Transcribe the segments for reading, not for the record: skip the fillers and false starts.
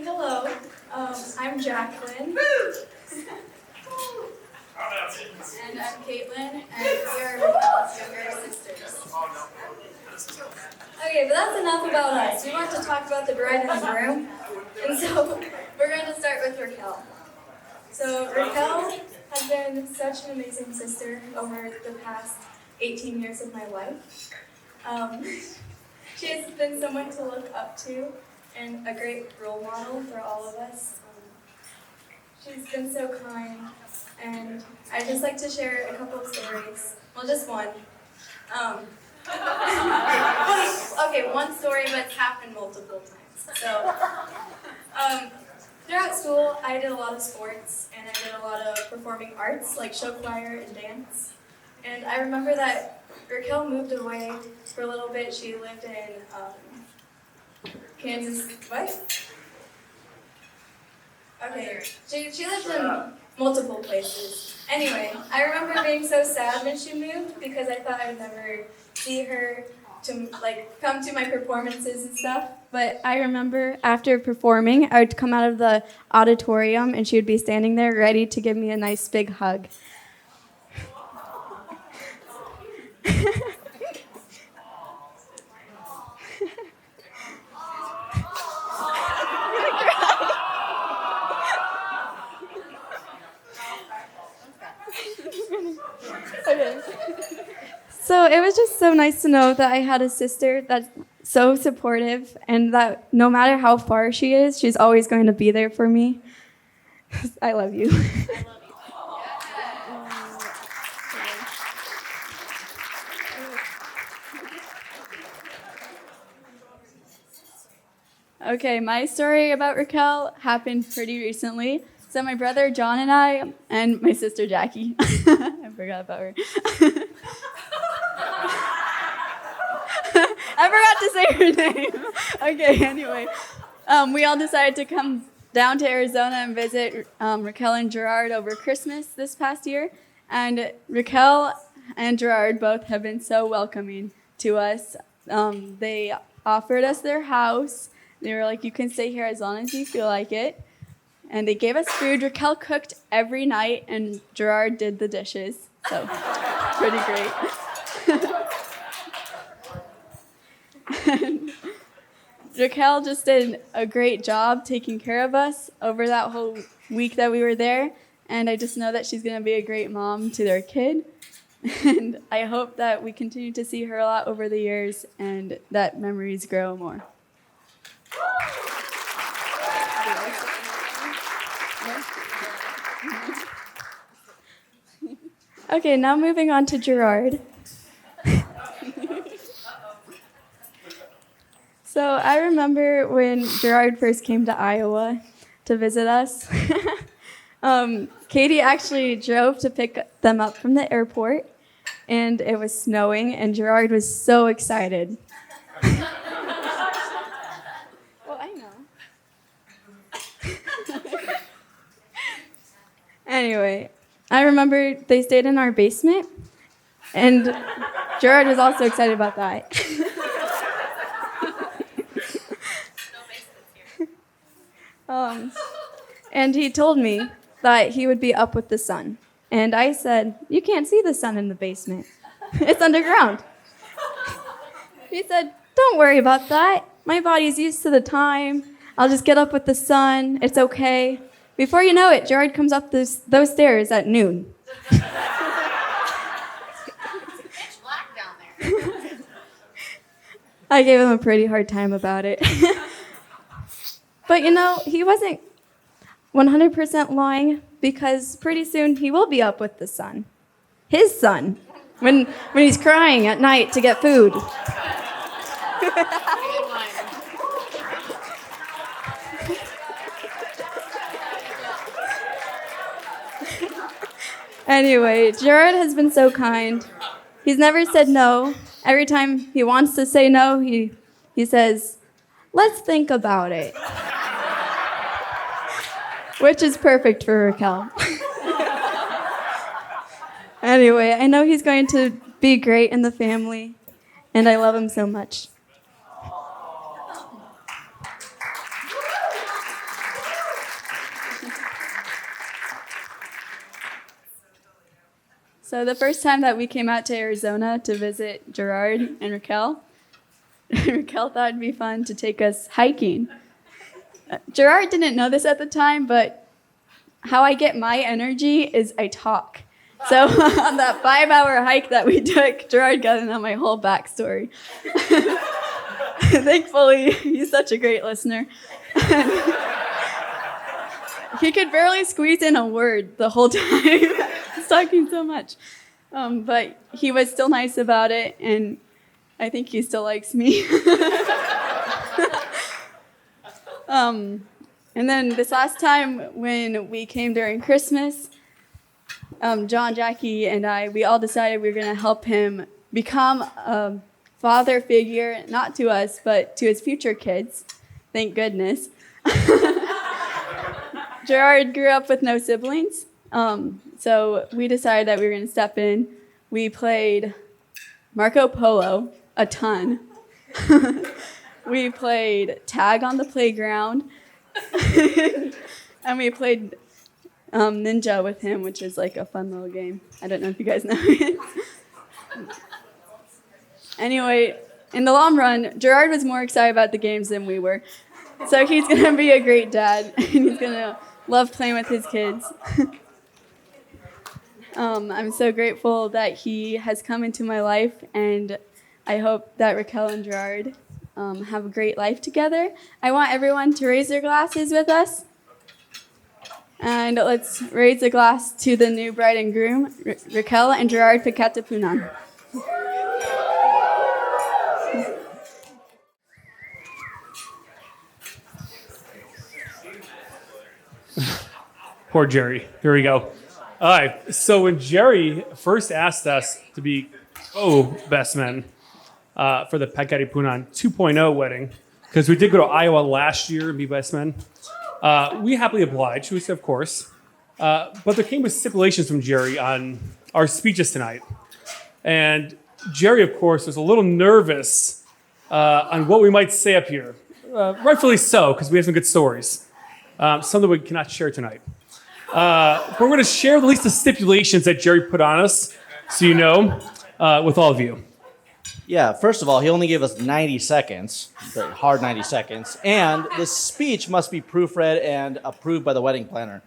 Say hello. I'm Jacqueline. And I'm Caitlin, and we are Raquel's younger sisters. Okay, but that's enough about us. We want to talk about the bride and the groom. And so we're going to start with Raquel. So Raquel has been such an amazing sister over the past 18 years of my life. She has been someone to look up to and a great role model for all of us. She's been so kind, and I'd just like to share a couple of stories. Well, just one. Okay, one story, but it's happened multiple times. So, throughout school, I did a lot of sports, and I did a lot of performing arts, like show choir and dance. And I remember that Raquel moved away for a little bit. She lived in Kansas. What? Okay, she lived in multiple places. Anyway, I remember being so sad when she moved because I thought I would never see her to come to my performances and stuff. But I remember after performing, I would come out of the auditorium and she would be standing there ready to give me a nice big hug. Okay. So it was just so nice to know that I had a sister that's so supportive and that no matter how far she is, she's always going to be there for me. I love you. Okay, my story about Raquel happened pretty recently. So my brother John and I, and my sister Jackie, I forgot about her. I forgot to say her name. Okay, anyway. We all decided to come down to Arizona and visit Raquel and Gerard over Christmas this past year. And Raquel and Gerard both have been so welcoming to us. They offered us their house. They were like, you can stay here as long as you feel like it. And they gave us food. Raquel cooked every night, and Gerard did the dishes. So, pretty great. And Raquel just did a great job taking care of us over that whole week that we were there. And I just know that she's going to be a great mom to their kid. And I hope that we continue to see her a lot over the years and that memories grow more. Okay, now moving on to Gerard. So I remember when Gerard first came to Iowa to visit us. Katie actually drove to pick them up from the airport, and it was snowing, and Gerard was so excited. Well, I know. Anyway, I remember they stayed in our basement, and Gerard was also excited about that. And he told me that he would be up with the sun. And I said, you can't see the sun in the basement. It's underground. He said, don't worry about that. My body's used to the time. I'll just get up with the sun. It's okay. Before you know it, Gerard comes up those stairs at noon. It's black down there. I gave him a pretty hard time about it. But he wasn't 100% lying because pretty soon he will be up with the sun. His son. When he's crying at night to get food. Anyway, Gerard has been so kind. He's never said no. Every time he wants to say no, he says, let's think about it. Which is perfect for Raquel. Anyway, I know he's going to be great in the family, and I love him so much. So the first time that we came out to Arizona to visit Gerard and Raquel, Raquel thought it'd be fun to take us hiking. Gerard didn't know this at the time, but how I get my energy is I talk. So on that 5-hour hike that we took, Gerard got to know my whole backstory. Thankfully, he's such a great listener. He could barely squeeze in a word the whole time. He's talking so much. But he was still nice about it, and I think he still likes me. And then this last time when we came during Christmas, John, Jackie, and we all decided we were going to help him become a father figure, not to us, but to his future kids. Thank goodness. Gerard grew up with no siblings, so we decided that we were going to step in. We played Marco Polo a ton. We played tag on the playground. And we played Ninja with him, which is like a fun little game. I don't know if you guys know it. Anyway, in the long run, Gerard was more excited about the games than we were. So he's going to be a great dad, and he's going to love playing with his kids. I'm so grateful that he has come into my life, and I hope that Raquel and Gerard have a great life together. I want everyone to raise their glasses with us. And let's raise a glass to the new bride and groom, Raquel and Gerard Pagkatipunan. Poor Jerry. Here we go. All right. So when Jerry first asked us to be best men for the Pagkatipunan 2.0 wedding, because we did go to Iowa last year and be best men, we happily obliged, we said, of course. But there came with stipulations from Jerry on our speeches tonight. And Jerry, of course, was a little nervous on what we might say up here. Rightfully so, because we have some good stories. Some that we cannot share tonight. But we're going to share at least the stipulations that Jerry put on us, so you know, with all of you. Yeah, first of all, he only gave us 90 seconds, very hard 90 seconds, and this speech must be proofread and approved by the wedding planner.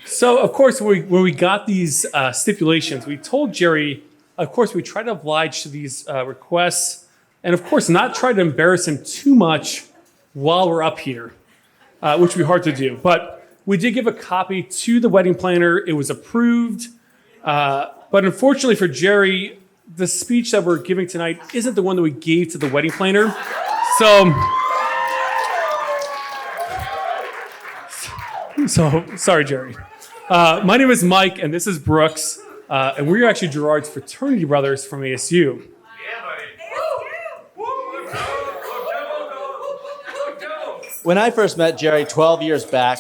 So, of course, when we got these stipulations, we told Jerry, of course, we tried to oblige to these requests, and of course, not try to embarrass him too much while we're up here, which would be hard to do. But we did give a copy to the wedding planner. It was approved. But unfortunately for Jerry, the speech that we're giving tonight isn't the one that we gave to the wedding planner. So sorry, Jerry. My name is Mike, and this is Brooks, and we're actually Gerard's fraternity brothers from ASU. When I first met Jerry 12 years back,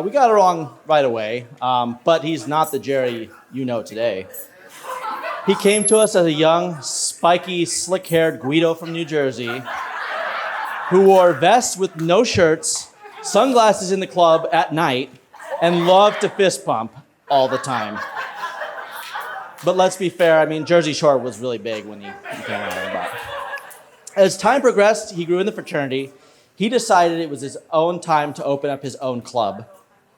we got along right away, but he's not the Jerry you know today. He came to us as a young, spiky, slick-haired Guido from New Jersey who wore vests with no shirts, sunglasses in the club at night, and loved to fist pump all the time. But let's be fair, I mean, Jersey Shore was really big when he came around. But as time progressed, he grew in the fraternity. He decided it was his own time to open up his own club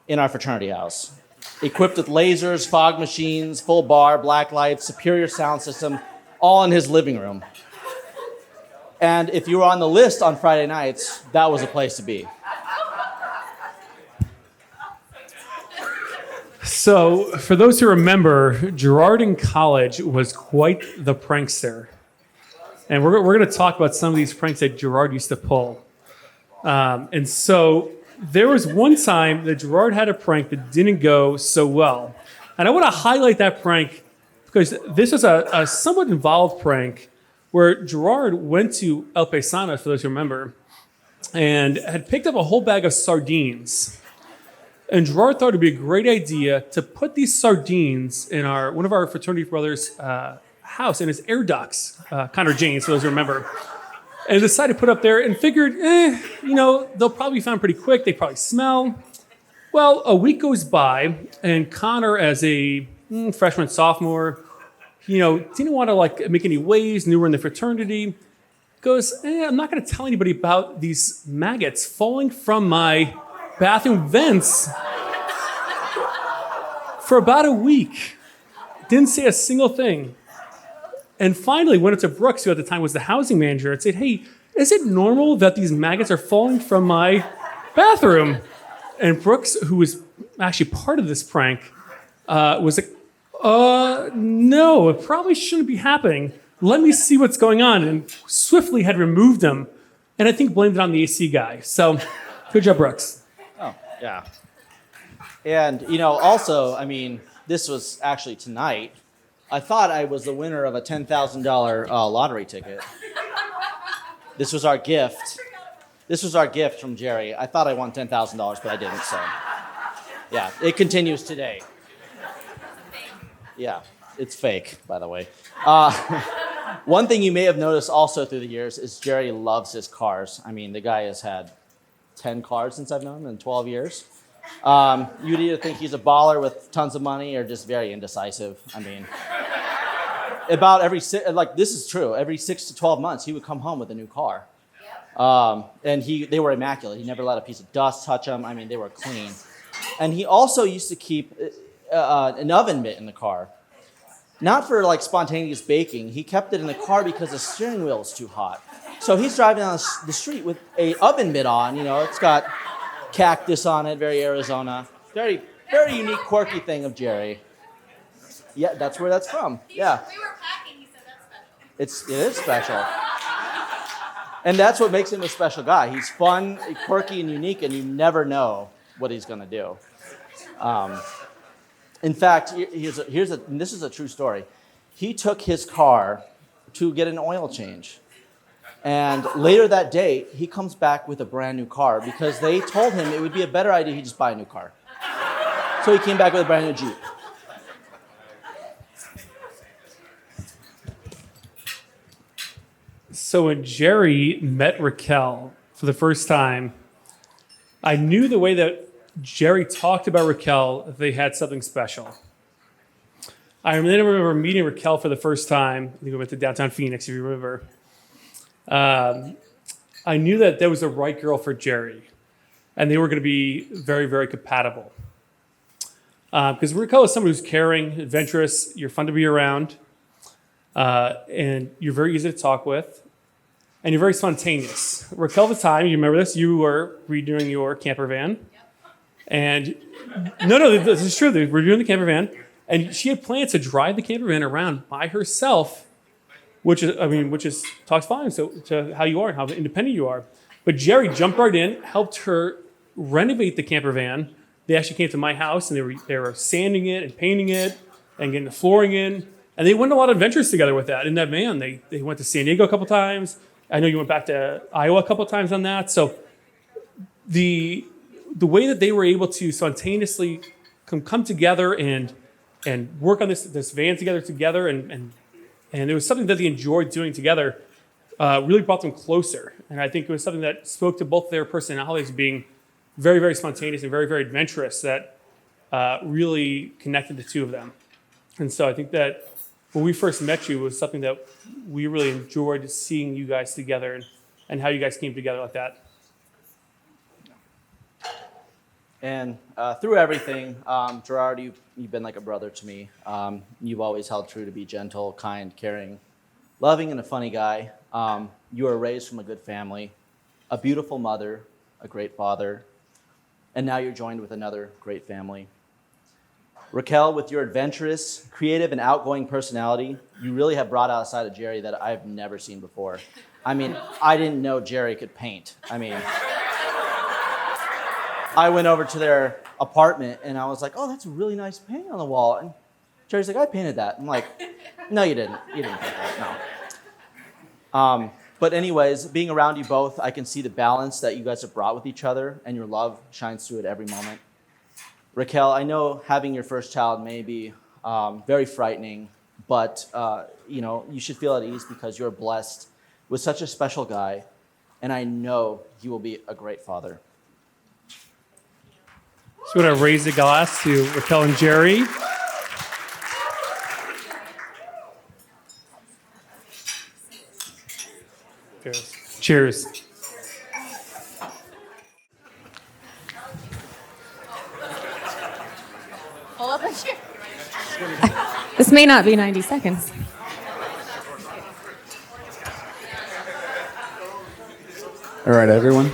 in our fraternity house. Equipped with lasers, fog machines, full bar, black lights, superior sound system, all in his living room. And if you were on the list on Friday nights, that was a place to be. So, for those who remember, Gerard in college was quite the prankster. And we're going to talk about some of these pranks that Gerard used to pull. And so there was one time that Gerard had a prank that didn't go so well. And I want to highlight that prank because this was a somewhat involved prank where Gerard went to El Paisano, for those who remember, and had picked up a whole bag of sardines. And Gerard thought it would be a great idea to put these sardines in one of our fraternity brothers' house in his air ducts, Connor James, for those who remember. And decided to put up there and figured, they'll probably be found pretty quick. They probably smell. Well, a week goes by, and Connor, as a freshman, sophomore, didn't want to like make any waves, knew we're in the fraternity, goes, I'm not going to tell anybody about these maggots falling from my bathroom vents for about a week. Didn't say a single thing. And finally went up to Brooks, who at the time was the housing manager, and said, hey, is it normal that these maggots are falling from my bathroom? And Brooks, who was actually part of this prank, was like, no, it probably shouldn't be happening. Let me see what's going on. And swiftly had removed them. And I think blamed it on the AC guy. So good job, Brooks. Oh, yeah. And, also, this was actually tonight. I thought I was the winner of a $10,000 lottery ticket. This was our gift. This was our gift from Jerry. I thought I won $10,000, but I didn't, so. Yeah, it continues today. Yeah, it's fake, by the way. One thing you may have noticed also through the years is Jerry loves his cars. The guy has had 10 cars since I've known him in 12 years. You'd either think he's a baller with tons of money or just very indecisive. About this is true, every 6 to 12 months, he would come home with a new car. And they were immaculate. He never let a piece of dust touch them. They were clean. And he also used to keep an oven mitt in the car. Not for like spontaneous baking. He kept it in the car because the steering wheel is too hot. So he's driving down the street with a oven mitt on. It's got cactus on it, very Arizona. Very, very unique, quirky thing of Jerry. Yeah, that's where that's from. Yeah. We were packing, he said that's special. It is special. And that's what makes him a special guy. He's fun, quirky, and unique, and you never know what he's going to do. In fact, and this is a true story. He took his car to get an oil change. And later that day, he comes back with a brand new car because they told him it would be a better idea he just buy a new car. So he came back with a brand new Jeep. So when Jerry met Raquel for the first time, I knew the way that Jerry talked about Raquel, they had something special. I remember meeting Raquel for the first time. I think we went to downtown Phoenix, if you remember. I knew that there was the right girl for Jerry, and they were going to be very, very compatible. Because Raquel is someone who's caring, adventurous, you're fun to be around, and you're very easy to talk with, and you're very spontaneous. Raquel, at the time, you remember this, you were redoing your camper van. And no, this is true. We're doing the camper van, and she had plans to drive the camper van around by herself, which talks volumes to how you are and how independent you are. But Jerry jumped right in, helped her renovate the camper van. They actually came to my house, and they were sanding it and painting it and getting the flooring in, and they went on a lot of adventures together with that in that van. They went to San Diego a couple times. I know you went back to Iowa a couple times on that. So the way that they were able to spontaneously come together and work on this van together, and it was something that they enjoyed doing together, really brought them closer. And I think it was something that spoke to both their personalities being very, very spontaneous and very, very adventurous that really connected the two of them. And so I think that when we first met you, it was something that we really enjoyed seeing you guys together and how you guys came together like that. And through everything, Gerard, you've been like a brother to me. You've always held true to be gentle, kind, caring, loving, and a funny guy. You were raised from a good family, a beautiful mother, a great father, and now you're joined with another great family. Raquel, with your adventurous, creative, and outgoing personality, you really have brought out a side of Jerry that I've never seen before. I didn't know Jerry could paint. I went over to their apartment and I was like, oh, that's a really nice painting on the wall. And Jerry's like, I painted that. I'm like, no, you didn't. You didn't paint that, no. But anyways, being around you both, I can see the balance that you guys have brought with each other, and your love shines through at every moment. Raquel, I know having your first child may be very frightening, but you should feel at ease because you're blessed with such a special guy, and I know he will be a great father. So we're going to raise the glass to Raquel and Jerry. Cheers. Cheers. Pull up a chair. This may not be 90 seconds. All right, everyone.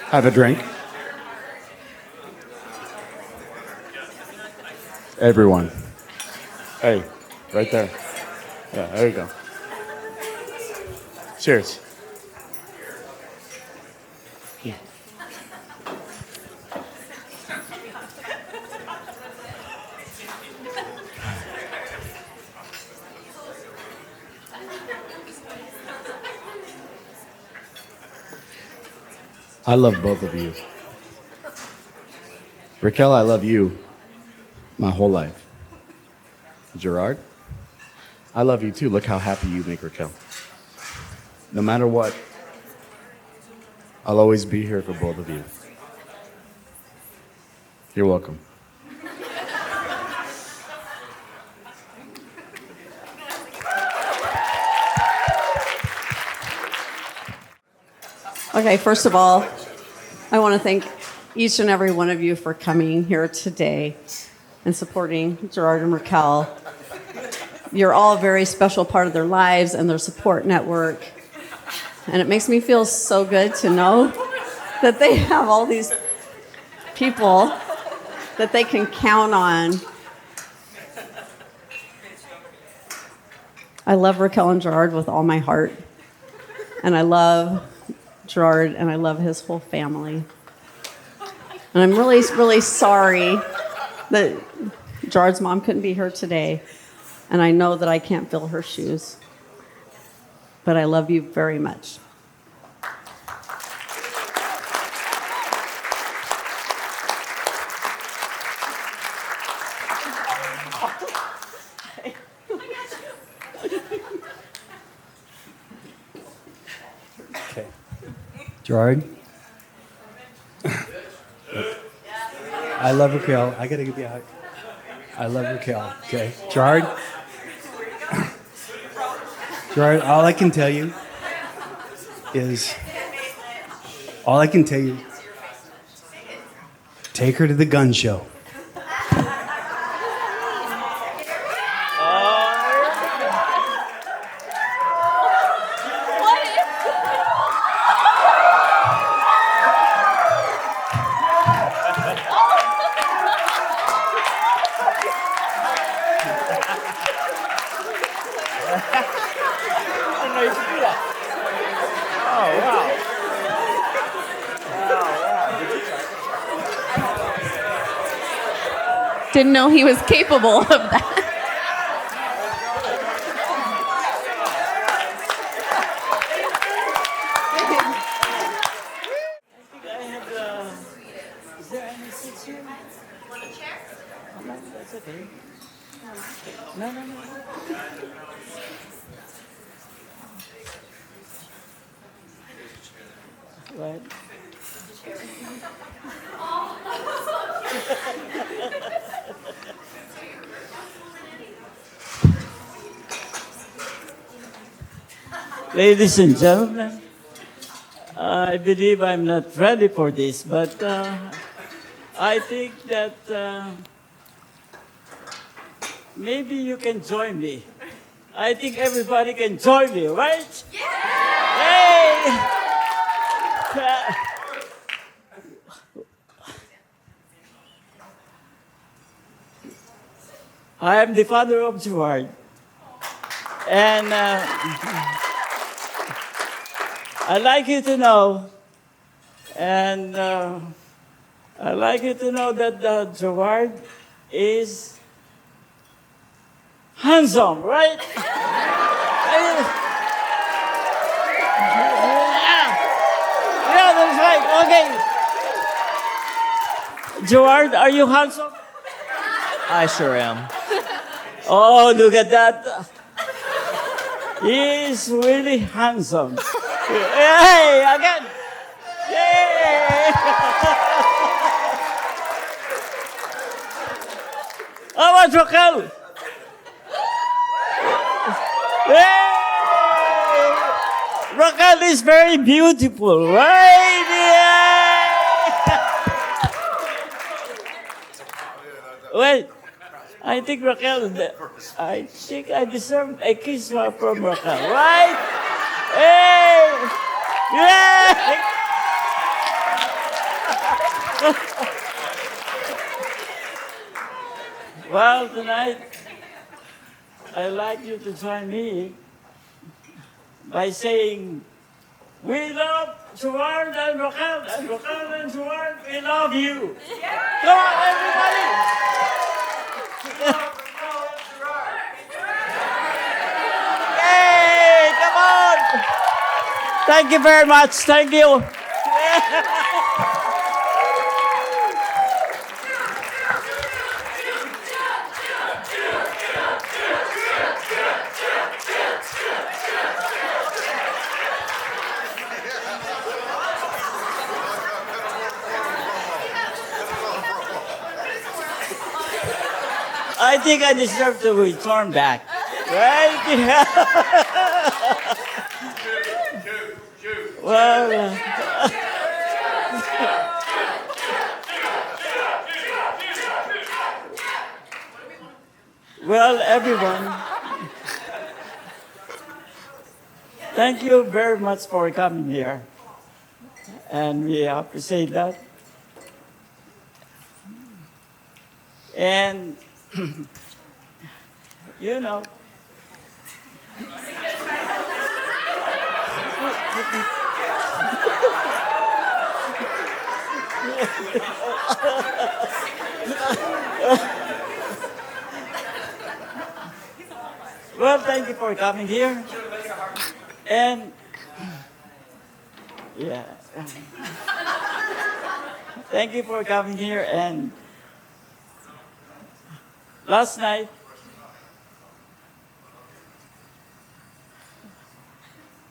Have a drink. Everyone. Hey, right there. Yeah, there you go. Cheers. I love both of you. Raquel, I love you my whole life. Gerard, I love you too. Look how happy you make Raquel. No matter what, I'll always be here for both of you. You're welcome. Okay, first of all, I want to thank each and every one of you for coming here today and supporting Gerard and Raquel. You're all a very special part of their lives and their support network. And it makes me feel so good to know that they have all these people that they can count on. I love Raquel and Gerard with all my heart. And I love Gerard and I love his whole family. And I'm really, really sorry that Gerard's mom couldn't be here today. And I know that I can't fill her shoes. But I love you very much. Okay. Gerard? I love Raquel. I gotta give you a hug. I love Raquel. Okay. Gerard? Gerard, all I can tell you is, take her to the gun show. Didn't know he was capable of that. Ladies and gentlemen, I believe I'm not ready for this, but I think that maybe you can join me. I think everybody can join me, right? Yeah! Hey! I am the father of Gerard. And I'd like you to know, and I'd like you to know that Gerard is handsome, right? Yeah, that's right. Okay. Gerard, are you handsome? I sure am. Oh, look at that. He's really handsome. Hey, again. Yay! How about Raquel? Hey! Raquel is very beautiful, right? Yeah! Wait, I think Raquel, I think I deserve a kiss from Raquel, right? Hey! Yeah! Well, tonight, I'd like you to join me by saying, we love Gerard and Raquel and Gerard, we love you. Come on, everybody! Hey, come on! Thank you very much. Thank you. I think I deserve to return back. Right? Well, well, everyone, thank you very much for coming here. And we appreciate that. And, you know, well, thank you for coming here. And, yeah. Thank you for coming here. And last night,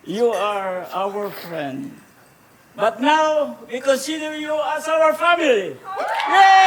you are our friend. But now, we consider you as our family. Yay!